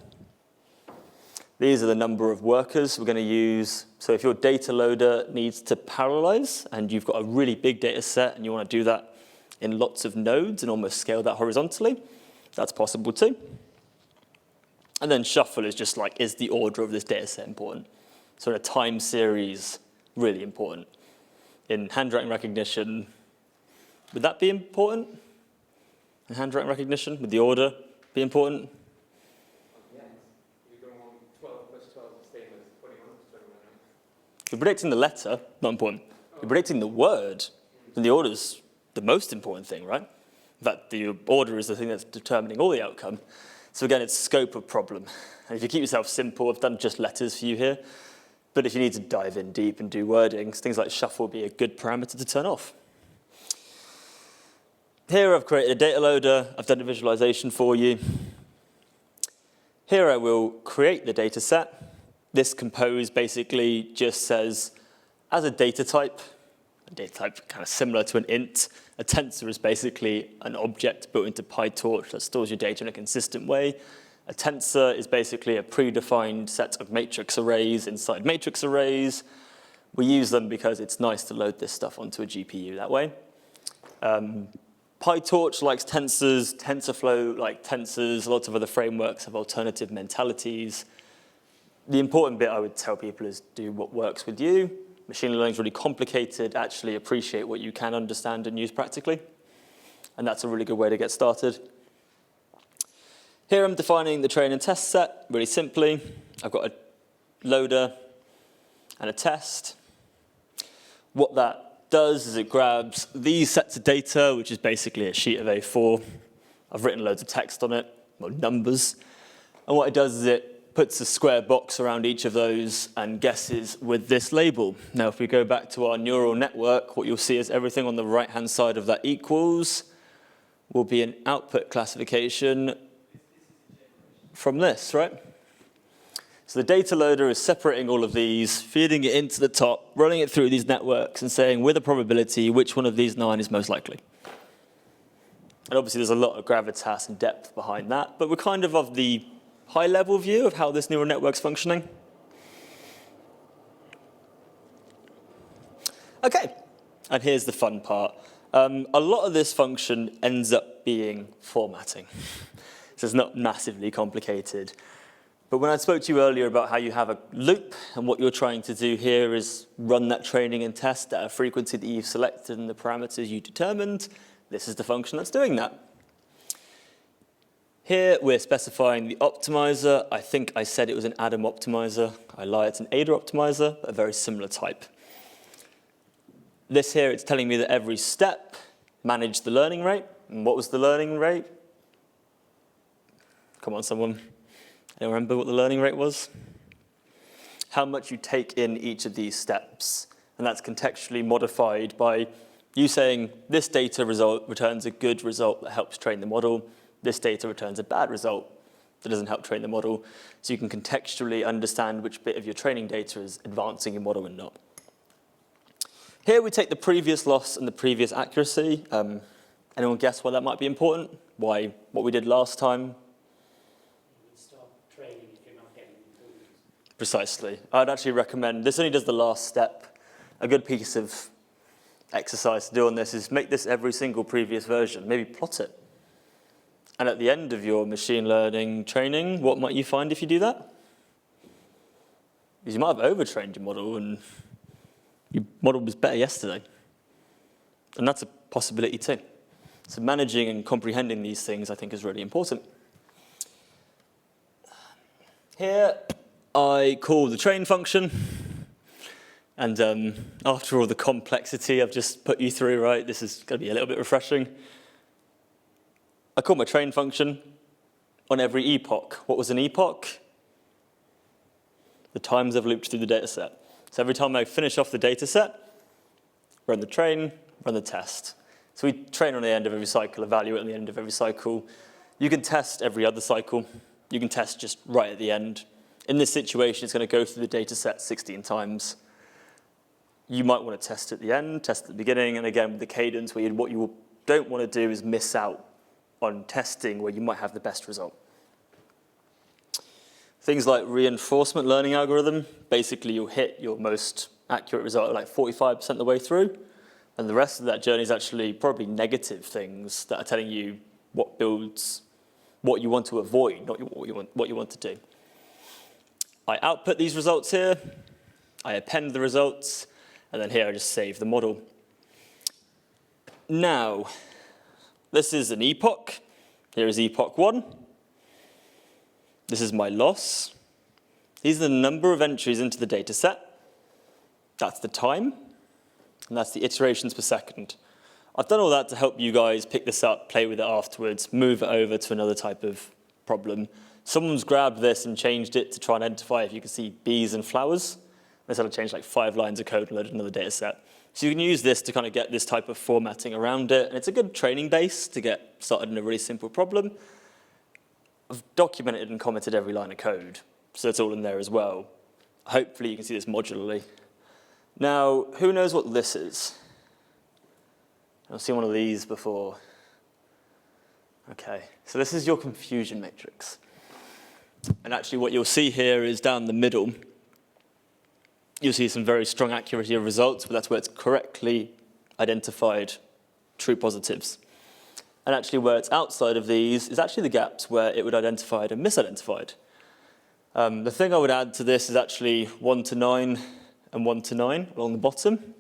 These are the number of workers we're going to use. So if your data loader needs to parallelize and you've got a really big data set and you want to do that in lots of nodes and almost scale that horizontally, that's possible too. And then shuffle is just like, is the order of this data set important? So in a time series, really important. In handwriting recognition, would that be important? In handwriting recognition, would the order be important? Yes. You're going on 12 plus 12 is the same as 21 plus 21. If you're predicting the letter, not important. If you're predicting the word, then the order's the most important thing, right? In fact, the order is the thing that's determining all the outcome. So again, it's scope of problem. And if you keep yourself simple, I've done just letters for you here. But if you need to dive in deep and do wordings, things like shuffle will be a good parameter to turn off. Here I've created a data loader. I've done a visualization for you. Here I will create the data set. This compose basically just says, as a data type kind of similar to an int, a tensor is basically an object built into PyTorch that stores your data in a consistent way. A tensor is basically a predefined set of matrix arrays inside matrix arrays. We use them because it's nice to load this stuff onto a GPU that way. PyTorch likes tensors, TensorFlow like tensors, lots of other frameworks have alternative mentalities. The important bit I would tell people is do what works with you. Machine learning is really complicated. Actually appreciate what you can understand and use practically. And that's a really good way to get started. Here I'm defining the train and test set really simply. I've got a loader and a test. What that does is it grabs these sets of data, which is basically a sheet of A4. I've written loads of text on it, well, numbers. And what it does is it puts a square box around each of those and guesses with this label. Now, if we go back to our neural network, what you'll see is everything on the right-hand side of that equals will be an output classification from this, right? So the data loader is separating all of these, feeding it into the top, running it through these networks and saying, with a probability, which one of these 9 is most likely. And obviously, there's a lot of gravitas and depth behind that, but we're kind of the high-level view of how this neural network's functioning. Okay, and here's the fun part. A lot of this function ends up being formatting. So it's not massively complicated. But when I spoke to you earlier about how you have a loop, and what you're trying to do here is run that training and test at a frequency that you've selected and the parameters you determined, this is the function that's doing that. Here, we're specifying the optimizer. I think I said it was an Adam optimizer. I lie, it's an Ada optimizer, but a very similar type. This here, it's telling me that every step managed the learning rate. And what was the learning rate? Come on, someone. Anyone remember what the learning rate was? How much you take in each of these steps. And that's contextually modified by you saying, this data result returns a good result that helps train the model. This data returns a bad result that doesn't help train the model. So you can contextually understand which bit of your training data is advancing your model and not. Here we take the previous loss and the previous accuracy. Anyone guess why that might be important? Why what we did last time? Stop training if you're not getting improvements. Precisely. I'd actually recommend, this only does the last step. A good piece of exercise to do on this is make this every single previous version. Maybe plot it. And at the end of your machine learning training, what might you find if you do that? Because you might have overtrained your model and your model was better yesterday. And that's a possibility too. So managing and comprehending these things, I think, is really important. Here, I call the train function. And after all the complexity I've just put you through, right, this is going to be a little bit refreshing. I call my train function on every epoch. What was an epoch? The times I've looped through the data set. So every time I finish off the data set, run the train, run the test. So we train on the end of every cycle, evaluate on the end of every cycle. You can test every other cycle. You can test just right at the end. In this situation, it's going to go through the data set 16 times. You might want to test at the end, test at the beginning, and again, with the cadence, what you will don't want to do is miss out on testing where you might have the best result. Things like reinforcement learning algorithm, basically you'll hit your most accurate result like 45% of the way through, and the rest of that journey is actually probably negative things that are telling you what builds, what you want to avoid, not what you want to do. I output these results here, I append the results, and then here I just save the model. Now, this is an epoch. Here is epoch 1. This is my loss. These are the number of entries into the data set. That's the time, and that's the iterations per second. I've done all that to help you guys pick this up, play with it afterwards, move it over to another type of problem. Someone's grabbed this and changed it to try and identify if you can see bees and flowers. This had to change like 5 lines of code and load another data set. So you can use this to kind of get this type of formatting around it, and it's a good training base to get started in a really simple problem. I've documented and commented every line of code, so it's all in there as well. Hopefully you can see this modularly. Now, who knows what this is? I've seen one of these before. Okay, so this is your confusion matrix. And actually what you'll see here is down the middle, you'll see some very strong accuracy of results, but that's where it's correctly identified true positives. And actually where it's outside of these is actually the gaps where it would identify and misidentified. The thing I would add to this is actually 1 to 9 and 1 to 9 along the bottom.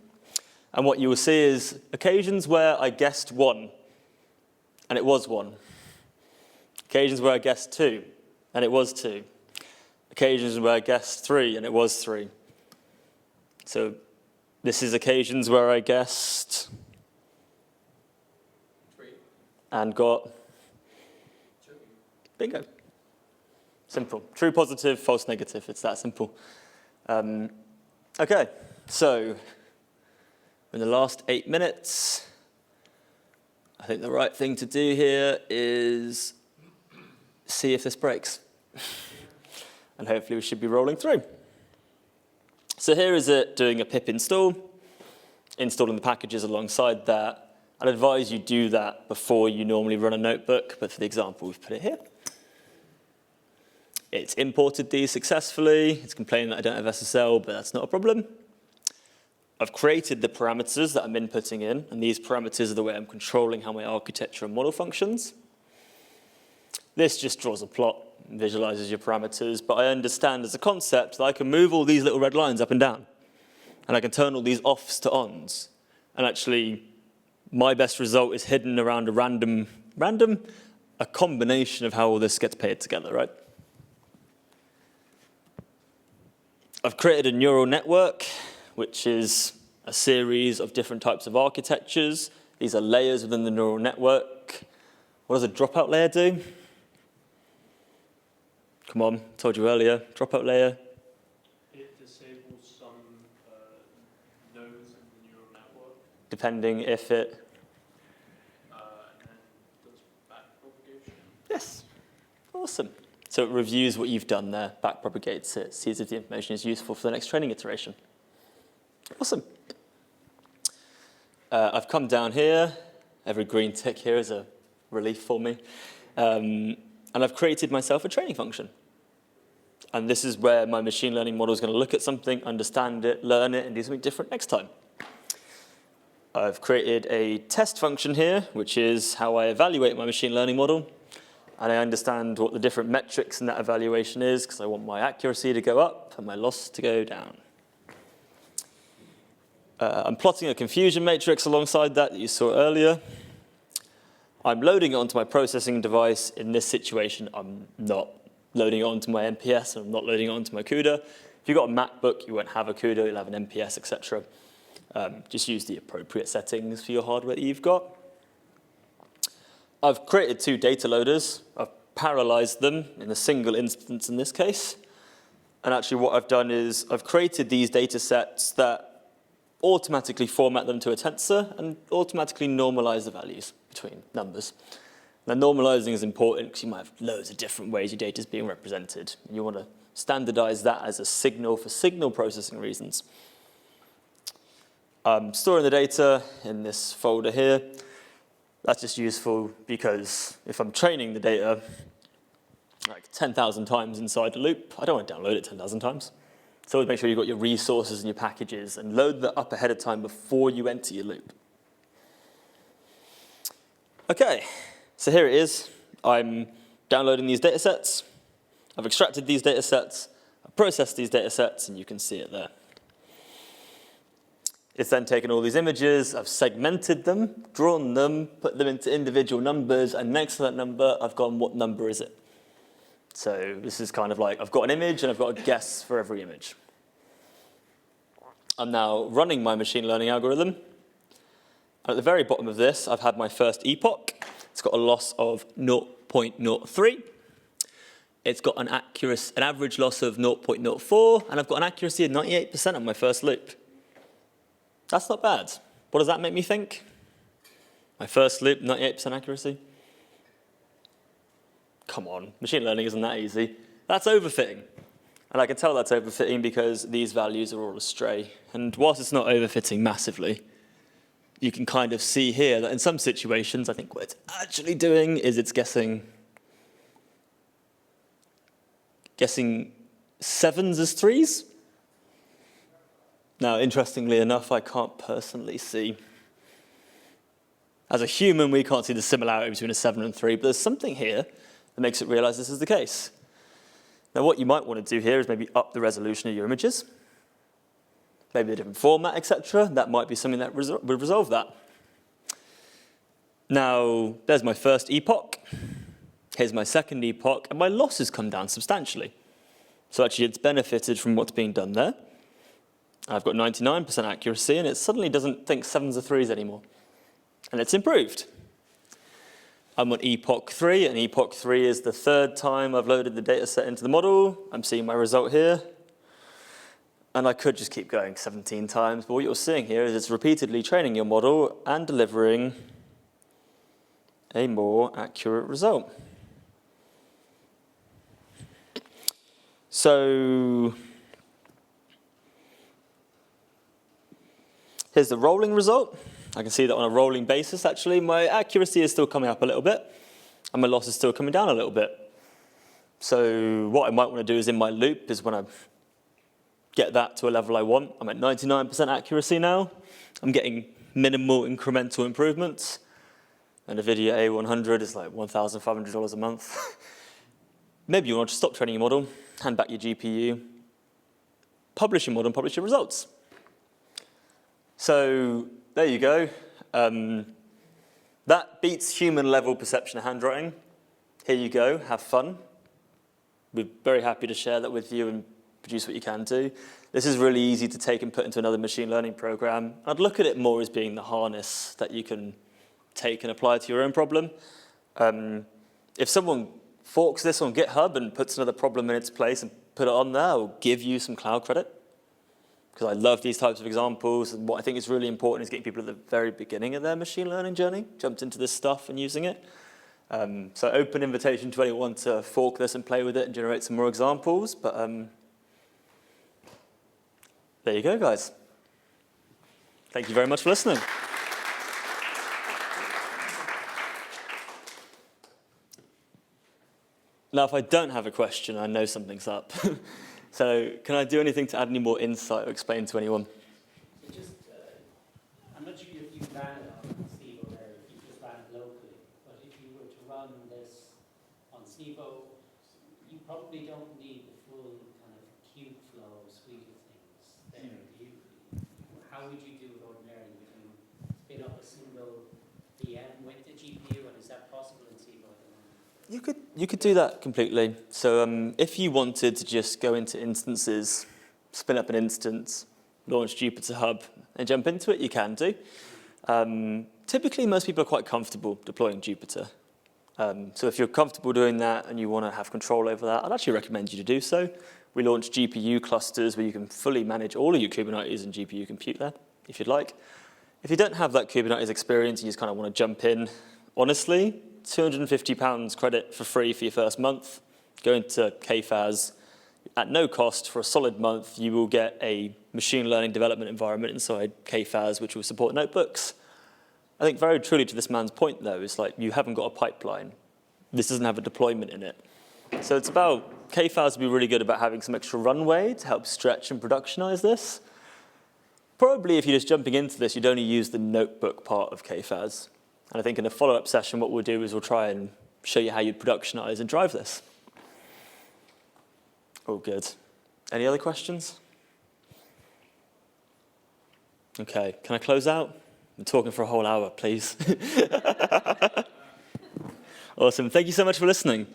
And what you will see is occasions where I guessed 1, and it was 1. Occasions where I guessed 2, and it was 2. Occasions where I guessed 3, and it was 3. So this is occasions where I guessed 3 and got 2. bingo. Simple. True positive, false negative. It's that simple. Okay, so in the last 8 minutes, I think the right thing to do here is see if this breaks. And hopefully we should be rolling through. So here is it doing a pip install, installing the packages alongside that. I'd advise you do that before you normally run a notebook, but for the example, we've put it here. It's imported these successfully. It's complaining that I don't have SSL, but that's not a problem. I've created the parameters that I'm inputting in, and these parameters are the way I'm controlling how my architecture and model functions. This just draws a plot, visualizes your parameters, but I understand as a concept that I can move all these little red lines up and down, and I can turn all these offs to ons. And actually, my best result is hidden around a combination of how all this gets paired together, right? I've created a neural network, which is a series of different types of architectures. These are layers within the neural network. What does a dropout layer do? Come on, told you earlier, dropout layer. It disables some nodes in the neural network. Depending if it... And then does backpropagation. Yes, awesome. So it reviews what you've done there, backpropagates it, sees if the information is useful for the next training iteration. Awesome. I've come down here. Every green tick here is a relief for me. And I've created myself a training function. And this is where my machine learning model is going to look at something, understand it, learn it, and do something different next time. I've created a test function here, which is how I evaluate my machine learning model. And I understand what the different metrics in that evaluation is, because I want my accuracy to go up and my loss to go down. I'm plotting a confusion matrix alongside that you saw earlier. I'm loading it onto my processing device. In this situation, I'm not loading it onto my MPS, and I'm not loading it onto my CUDA. If you've got a MacBook, you won't have a CUDA, you'll have an MPS, etc. Just use the appropriate settings for your hardware that you've got. I've created 2 data loaders. I've parallelized them in a single instance in this case. And actually what I've done is I've created these data sets that automatically format them to a tensor and automatically normalize the values between numbers. Now normalizing is important because you might have loads of different ways your data is being represented. You want to standardize that as a signal for signal processing reasons. I'm storing the data in this folder here. That's just useful because if I'm training the data like 10,000 times inside the loop, I don't want to download it 10,000 times. So always make sure you've got your resources and your packages and load that up ahead of time before you enter your loop. Okay, so here it is. I'm downloading these data sets. I've extracted these data sets. I've processed these data sets, and you can see it there. It's then taken all these images, I've segmented them, drawn them, put them into individual numbers, and next to that number, I've gone, what number is it? So this is kind of like, I've got an image, and I've got a guess for every image. I'm now running my machine learning algorithm. And at the very bottom of this, I've had my first epoch. It's got a loss of 0.03. It's got an average loss of 0.04, and I've got an accuracy of 98% on my first loop. That's not bad. What does that make me think? My first loop, 98% accuracy? Come on, machine learning isn't that easy. That's overfitting. And I can tell that's overfitting because these values are all astray. And whilst it's not overfitting massively, you can kind of see here that in some situations, I think what it's actually doing is it's guessing sevens as threes. Now, interestingly enough, I can't personally see. As a human, we can't see the similarity between a 7 and 3, but there's something here that makes it realize this is the case. Now, what you might want to do here is maybe up the resolution of your images, maybe a different format, etc. That might be something that would resolve that. Now, there's my first epoch. Here's my second epoch, and my loss has come down substantially. So actually, it's benefited from what's being done there. I've got 99% accuracy, and it suddenly doesn't think 7s are 3s anymore. And it's improved. I'm on epoch 3, and epoch 3 is the third time I've loaded the data set into the model. I'm seeing my result here. And I could just keep going 17 times, but what you're seeing here is it's repeatedly training your model and delivering a more accurate result. So here's the rolling result. I can see that on a rolling basis, actually, my accuracy is still coming up a little bit, and my loss is still coming down a little bit. So what I might want to do is in my loop is when I get that to a level I want, I'm at 99% accuracy now. I'm getting minimal incremental improvements. And NVIDIA A100 is like $1,500 a month. Maybe you want to stop training your model, hand back your GPU, publish your model, and publish your results. So there you go. That beats human-level perception of handwriting. Here you go. Have fun. We're very happy to share that with you and produce what you can do. This is really easy to take and put into another machine learning program. I'd look at it more as being the harness that you can take and apply to your own problem. If someone forks this on GitHub and puts another problem in its place and put it on there, I'll give you some cloud credit. Because I love these types of examples, and what I think is really important is getting people at the very beginning of their machine learning journey, jumped into this stuff and using it. So open invitation to anyone to fork this and play with it and generate some more examples. But there you go, guys. Thank you very much for listening. Now, if I don't have a question, I know something's up. So can I do anything to add any more insight or explain to anyone? So just, I'm not sure if you ran it on Civo or if you just ran it locally, but if you were to run this on Civo, you probably don't need the full kind of Kubeflow suite of things there. How would you do it ordinarily? Would you spin up a single VM with the GPU, and is that possible in Civo at the moment? You could do that completely. So if you wanted to just go into instances, spin up an instance, launch Jupyter Hub, and jump into it, you can do. Typically, most people are quite comfortable deploying Jupyter. So if you're comfortable doing that and you want to have control over that, I'd actually recommend you to do so. We launched GPU clusters where you can fully manage all of your Kubernetes and GPU compute there, if you'd like. If you don't have that Kubernetes experience, you just kind of want to jump in, honestly, £250 credit for free for your first month. Go into KFAS. At no cost for a solid month, you will get a machine learning development environment inside KFAS, which will support notebooks. I think very truly to this man's point, though, is like you haven't got a pipeline. This doesn't have a deployment in it. So it's about, K-files would be really good about having some extra runway to help stretch and productionize this. Probably if you're just jumping into this, you'd only use the notebook part of K-files. And I think in a follow-up session, what we'll do is we'll try and show you how you'd productionize and drive this. All good. Any other questions? Okay, can I close out? I'm talking for a whole hour, please. Awesome. Thank you so much for listening.